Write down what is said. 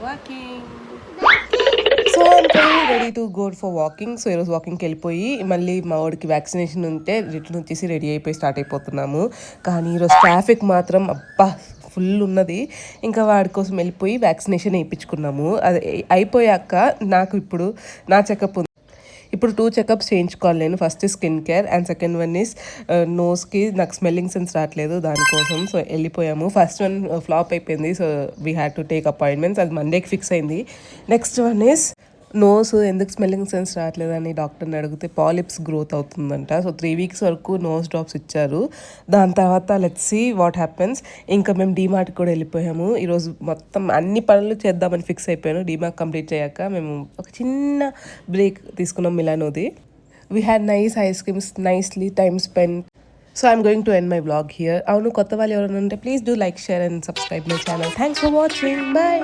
Walking. So I'm ready to go for walking. So ఈరోజు వాకింగ్కి వెళ్ళిపోయి మళ్ళీ మా వాడికి వ్యాక్సినేషన్ ఉంటే రిటర్న్ వచ్చేసి రెడీ అయిపోయి స్టార్ట్ అయిపోతున్నాము. కానీ ఈరోజు ట్రాఫిక్ మాత్రం అబ్బా ఫుల్ ఉన్నది. ఇంకా వాడి కోసం వెళ్ళిపోయి వ్యాక్సినేషన్ వేయించుకున్నాము. అది అయిపోయాక నాకు ఇప్పుడు నా చెకప్ ఉంది. ఇప్పుడు 2 చెకప్స్ చేయించుకోవాలి నేను. First skin care and second one is నోస్కి నాకు స్మెల్లింగ్ సెన్స్ రావట్లేదు దానికోసం. సో వెళ్ళిపోయాము. ఫస్ట్ వన్ ఫ్లాప్ అయిపోయింది. So we had to take appointments. అది మండేకి ఫిక్స్ అయింది. నెక్స్ట్ వన్ ఈస్ నోస్ ఎందుకు స్మెల్లింగ్ సెన్స్ రావట్లేదని డాక్టర్ని అడిగితే పాలిప్స్ గ్రోత్ అవుతుందంట. సో 3 వీక్స్ వరకు నోస్ డ్రాప్స్ ఇచ్చారు. దాని తర్వాత లెట్స్ సీ వాట్ హ్యాపెన్స్. ఇంకా మేము డీమార్ట్కి కూడా వెళ్ళిపోయాము. ఈరోజు మొత్తం అన్ని పనులు చేద్దామని ఫిక్స్ అయిపోయాను. డీమార్ట్ కంప్లీట్ చేయాక మేము ఒక చిన్న బ్రేక్ తీసుకున్నాం మిలానోది. We had nice ice creams, nicely time spend. So I'm going to end my blog here. అవును, కొత్త వాళ్ళు ఎవరైనా ఉంటే please do like, share and subscribe my channel. Thanks for watching. Bye.